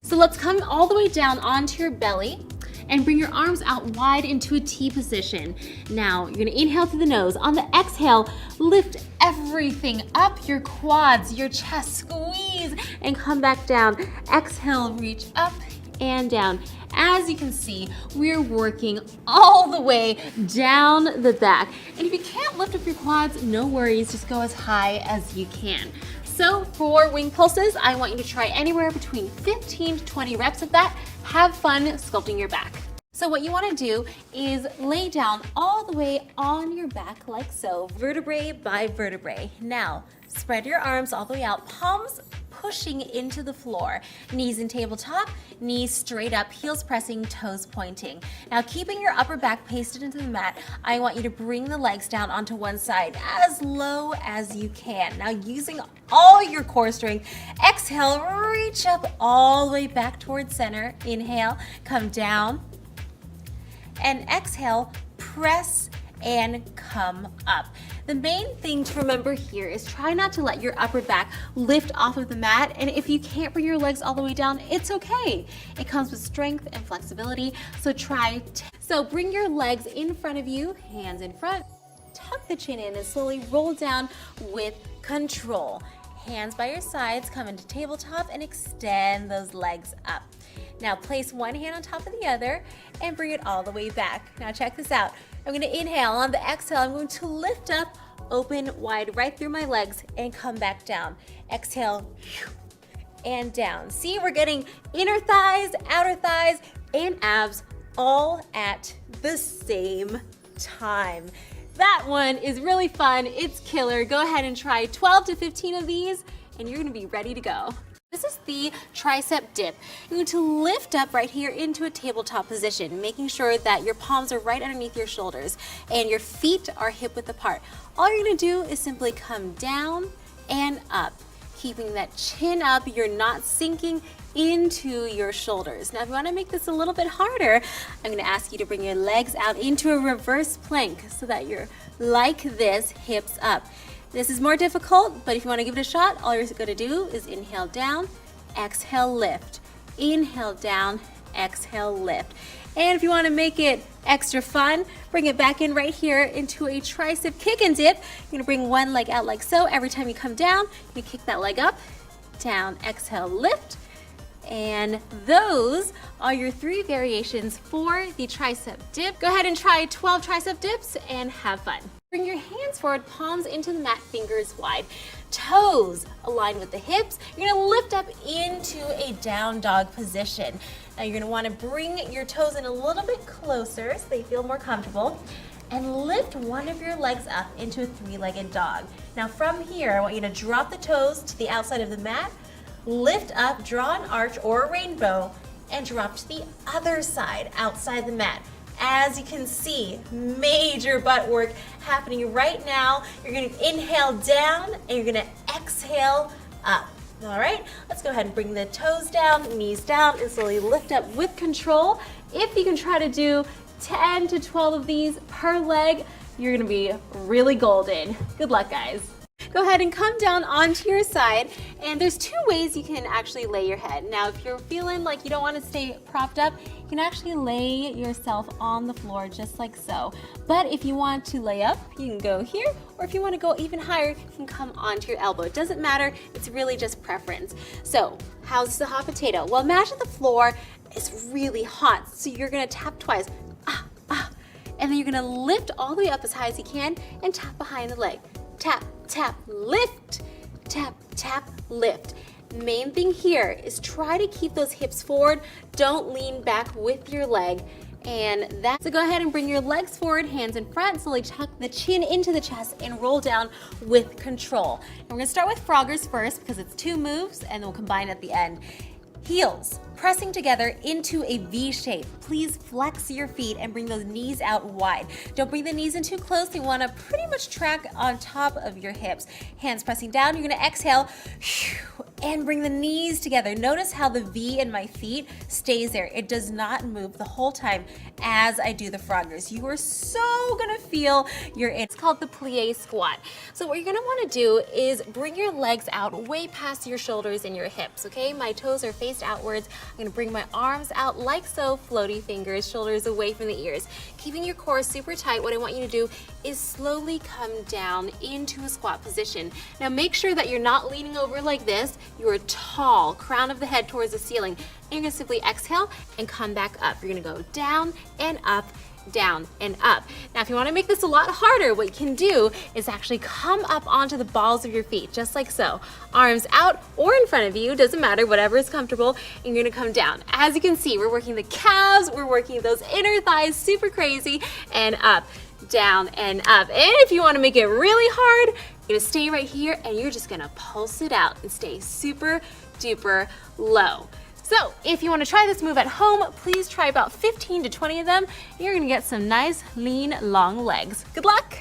So let's come all the way down onto your belly and bring your arms out wide into a T position. Now, you're gonna inhale through the nose. On the exhale, lift everything up, your quads, your chest, squeeze, and come back down. Exhale, reach up and down. As you can see, we're working all the way down the back. And if you can't lift up your quads, no worries, just go as high as you can. So for wing pulses, I want you to try anywhere between 15 to 20 reps of that. Have fun sculpting your back. So what you want to do is lay down all the way on your back like so, vertebrae by vertebrae. Now, spread your arms all the way out, palms pushing into the floor. Knees in tabletop, knees straight up, heels pressing, toes pointing. Now, keeping your upper back pasted into the mat, I want you to bring the legs down onto one side as low as you can. Now, using all your core strength, exhale, reach up all the way back towards center. Inhale, come down, and exhale, press and come up. The main thing to remember here is try not to let your upper back lift off of the mat, and if you can't bring your legs all the way down, it's okay. It comes with strength and flexibility, so So bring your legs in front of you, hands in front, tuck the chin in and slowly roll down with control. Hands by your sides, come into tabletop and extend those legs up. Now place one hand on top of the other and bring it all the way back. Now check this out. I'm going to inhale. On the exhale, I'm going to lift up, open wide right through my legs and come back down. Exhale and down. See, we're getting inner thighs, outer thighs, and abs all at the same time. That one is really fun. It's killer. Go ahead and try 12 to 15 of these and you're going to be ready to go. This is the tricep dip. You're going to lift up right here into a tabletop position, making sure that your palms are right underneath your shoulders and your feet are hip width apart. All you're going to do is simply come down and up, keeping that chin up. You're not sinking into your shoulders. Now, if you want to make this a little bit harder, I'm going to ask you to bring your legs out into a reverse plank so that you're like this, hips up. This is more difficult, but if you want to give it a shot, all you're going to do is inhale down, exhale, lift. Inhale down, exhale, lift. And if you want to make it extra fun, bring it back in right here into a tricep kick and dip. You're going to bring one leg out like so. Every time you come down, you kick that leg up, down, exhale, lift. And those are your 3 variations for the tricep dip. Go ahead and try 12 tricep dips and have fun. Bring your hands forward, palms into the mat, fingers wide. Toes aligned with the hips. You're gonna lift up into a down dog position. Now you're gonna wanna bring your toes in a little bit closer so they feel more comfortable. And lift one of your legs up into a 3-legged dog. Now from here, I want you to drop the toes to the outside of the mat, lift up, draw an arch or a rainbow, and drop to the other side, outside the mat. As you can see, major butt work happening right now. You're gonna inhale down and you're gonna exhale up. All right, let's go ahead and bring the toes down, knees down, and slowly lift up with control. If you can try to do 10 to 12 of these per leg, you're gonna be really golden. Good luck, guys. Go ahead and come down onto your side, and there's 2 ways you can actually lay your head. Now, if you're feeling like you don't want to stay propped up, you can actually lay yourself on the floor just like so. But if you want to lay up, you can go here, or if you want to go even higher, you can come onto your elbow. It doesn't matter, it's really just preference. So, how's the hot potato? Well, imagine the floor is really hot, so you're gonna tap twice, and then you're gonna lift all the way up as high as you can and tap behind the leg. Tap, tap, lift, tap, tap, lift. Main thing here is try to keep those hips forward. Don't lean back with your leg. And that's so go ahead and bring your legs forward, hands in front, slowly tuck the chin into the chest and roll down with control. And we're gonna start with froggers first because it's 2 moves and then we'll combine at the end. Heels pressing together into a V shape. Please flex your feet and bring those knees out wide. Don't bring the knees in too close. You want to pretty much track on top of your hips. Hands pressing down. You're going to exhale and bring the knees together. Notice how the V in my feet stays there. It does not move the whole time as I do the froggers. You are so gonna feel it's called the plie squat. So what you're gonna wanna do is bring your legs out way past your shoulders and your hips, okay? My toes are faced outwards. I'm gonna bring my arms out like so, floaty fingers, shoulders away from the ears. Keeping your core super tight, what I want you to do is slowly come down into a squat position. Now make sure that you're not leaning over like this. You are tall, crown of the head towards the ceiling. And you're gonna simply exhale and come back up. You're gonna go down and up, down and up. Now, if you wanna make this a lot harder, what you can do is actually come up onto the balls of your feet, just like so. Arms out or in front of you, doesn't matter, whatever is comfortable, and you're gonna come down. As you can see, we're working the calves, we're working those inner thighs super crazy, and up, down and up. And if you wanna make it really hard, you're gonna stay right here and you're just gonna pulse it out and stay super duper low. So if you want to try this move at home, please try about 15 to 20 of them. You're gonna get some nice, lean, long legs. Good luck.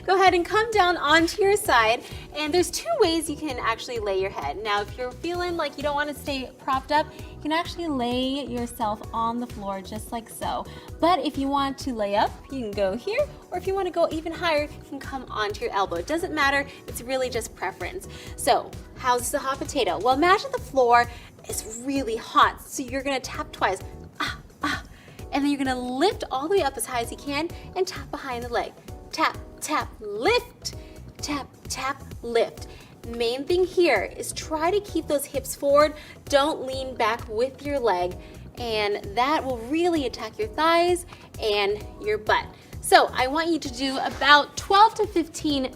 Go ahead and come down onto your side, and there's two ways you can actually lay your head. Now, if you're feeling like you don't want to stay propped up, you can actually lay yourself on the floor just like so. But if you want to lay up, you can go here, or if you want to go even higher, you can come onto your elbow. It doesn't matter, it's really just preference. So, how's the hot potato? Well, imagine the floor is really hot, so you're gonna tap twice, and then you're gonna lift all the way up as high as you can and tap behind the leg. Tap, tap, lift, tap, tap, lift. Main thing here is try to keep those hips forward. Don't lean back with your leg, and that will really attack your thighs and your butt. So I want you to do about 12 to 15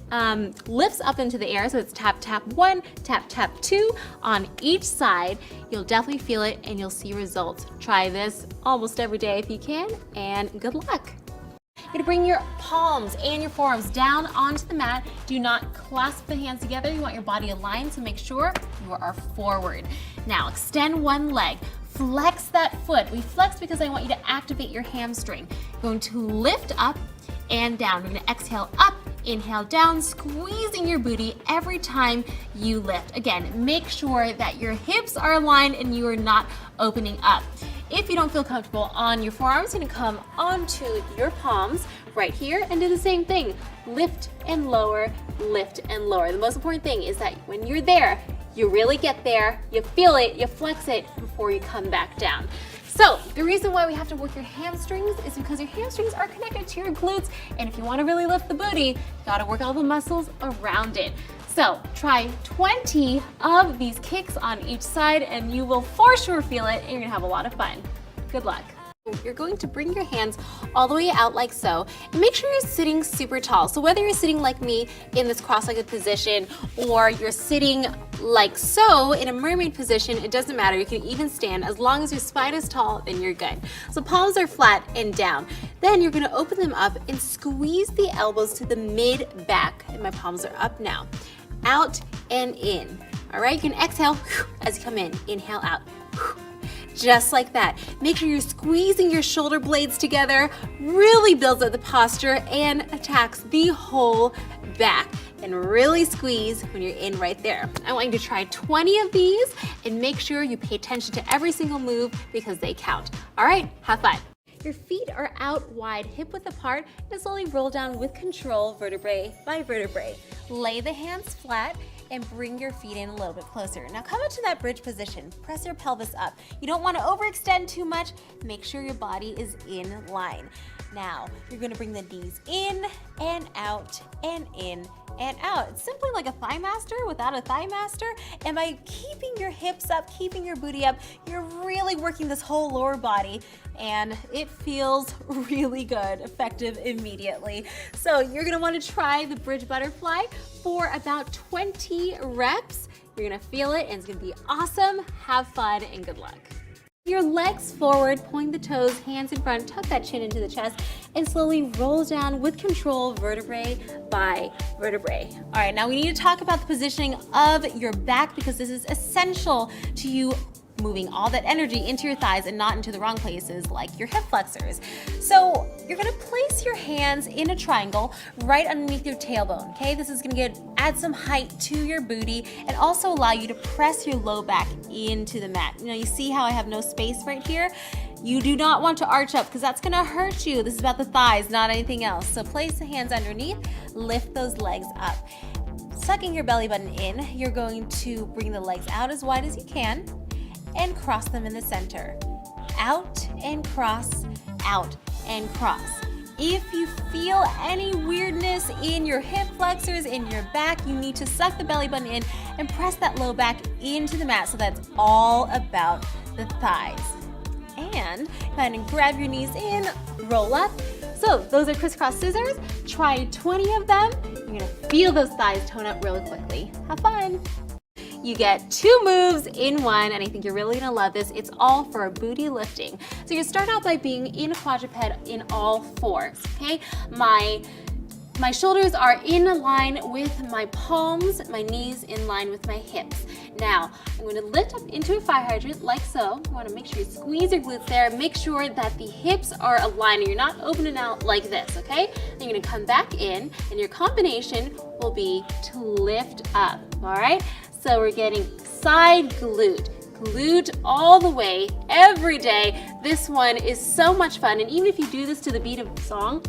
lifts up into the air. So it's tap, tap 1, tap, tap 2 on each side. You'll definitely feel it and you'll see results. Try this almost every day if you can, and good luck. You're gonna bring your palms and your forearms down onto the mat. Do not clasp the hands together. You want your body aligned, so make sure you are forward. Now extend one leg. Flex that foot. We flex because I want you to activate your hamstring. You're going to lift up and down. We're going to exhale up, inhale down, squeezing your booty every time you lift. Again, make sure that your hips are aligned and you are not opening up. If you don't feel comfortable on your forearms, you're going to come onto your palms right here and do the same thing. Lift and lower, lift and lower. The most important thing is that when you're there, you really get there, you feel it, you flex it before you come back down. So the reason why we have to work your hamstrings is because your hamstrings are connected to your glutes, and if you want to really lift the booty, you got to work all the muscles around it. So try 20 of these kicks on each side and you will for sure feel it, and you're gonna have a lot of fun. Good luck. You're going to bring your hands all the way out like so, and make sure you're sitting super tall. So whether you're sitting like me in this cross-legged position or you're sitting like so in a mermaid position, it doesn't matter. You can even stand. As long as your spine is tall, then you're good. So palms are flat and down. Then you're gonna open them up and squeeze the elbows to the mid-back, and my palms are up now. Out and in. All right, you can exhale as you come in. Inhale out. Just like that. Make sure you're squeezing your shoulder blades together, really builds up the posture and attacks the whole back. And really squeeze when you're in right there. I want you to try 20 of these and make sure you pay attention to every single move because they count. All right, have fun. Your feet are out wide, hip width apart, and slowly roll down with control, vertebrae by vertebrae. Lay the hands flat and bring your feet in a little bit closer. Now come into that bridge position. Press your pelvis up. You don't want to overextend too much. Make sure your body is in line. Now you're going to bring the knees in and out and in and out. It's simply like a thigh master without a thigh master. And by keeping your hips up, keeping your booty up, you're really working this whole lower body, and it feels really good, effective immediately. So you're gonna wanna try the bridge butterfly for about 20 reps. You're gonna feel it and it's gonna be awesome. Have fun and good luck. Your legs forward, pulling the toes, hands in front, tuck that chin into the chest, and slowly roll down with control, vertebrae by vertebrae. All right, now we need to talk about the positioning of your back because this is essential to you moving all that energy into your thighs and not into the wrong places like your hip flexors. So you're gonna place your hands in a triangle right underneath your tailbone, okay? This is gonna add some height to your booty and also allow you to press your low back into the mat. You know, you see how I have no space right here? You do not want to arch up because that's gonna hurt you. This is about the thighs, not anything else. So place the hands underneath, lift those legs up. Sucking your belly button in, you're going to bring the legs out as wide as you can and cross them in the center. Out and cross, out and cross. If you feel any weirdness in your hip flexors, in your back, you need to suck the belly button in and press that low back into the mat. So that's all about the thighs. And go ahead and grab your knees in, roll up. So those are crisscross scissors. Try 20 of them. You're gonna feel those thighs tone up really quickly. Have fun. You get 2 moves in one, and I think you're really gonna love this. It's all for booty lifting. So you start out by being in a quadruped in all 4s, okay? My shoulders are in line with my palms, my knees in line with my hips. Now, I'm going to lift up into a fire hydrant like so. You want to make sure you squeeze your glutes there. Make sure that the hips are aligned and you're not opening out like this, okay? Then you're going to come back in, and your combination will be to lift up, all right? So we're getting side glute all the way every day. This one is so much fun, and even if you do this to the beat of the song,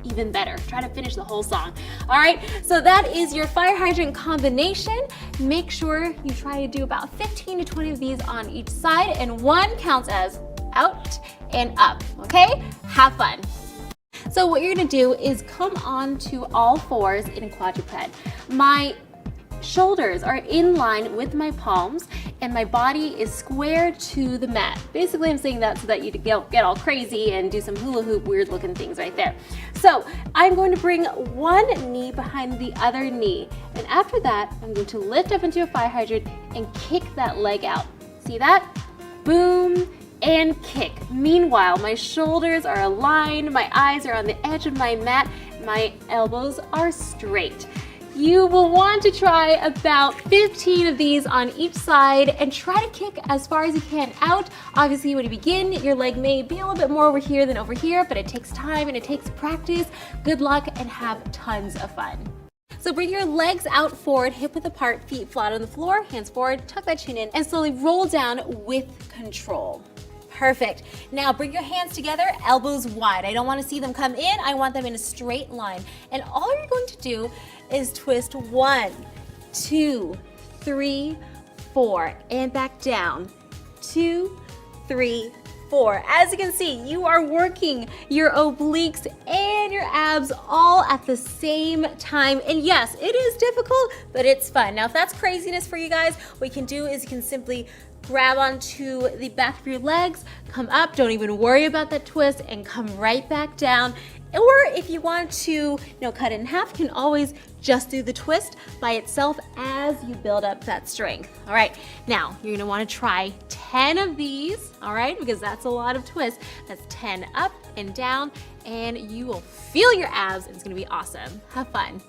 even better. Try to finish the whole song. All right, so that is your fire hydrant combination. Make sure you try to do about 15 to 20 of these on each side, and 1 counts as out and up, okay? Have fun. So what you're gonna do is come on to all 4s in a quadruped. My shoulders are in line with my palms and my body is square to the mat. Basically, I'm saying that so that you don't get all crazy and do some hula hoop weird looking things right there. So I'm going to bring one knee behind the other knee. And after that, I'm going to lift up into a fire hydrant and kick that leg out. See that? Boom and kick. Meanwhile, my shoulders are aligned, my eyes are on the edge of my mat, my elbows are straight. You will want to try about 15 of these on each side and try to kick as far as you can out. Obviously, when you begin, your leg may be a little bit more over here than over here, but it takes time and it takes practice. Good luck and have tons of fun. So bring your legs out forward, hip width apart, feet flat on the floor, hands forward, tuck that chin in, and slowly roll down with control. Perfect. Now bring your hands together, elbows wide. I don't want to see them come in. I want them in a straight line. And all you're going to do is twist 1, 2, 3, 4, and back down. 2, 3, 4. As you can see, you are working your obliques and your abs all at the same time. And yes, it is difficult, but it's fun. Now, if that's craziness for you guys, what you can do is you can simply grab onto the back of your legs, come up, don't even worry about that twist, and come right back down. Or if you want to, cut it in half, you can always just do the twist by itself as you build up that strength. All right, now you're gonna wanna try 10 of these, all right, because that's a lot of twists. That's 10 up and down, and you will feel your abs, and it's gonna be awesome. Have fun.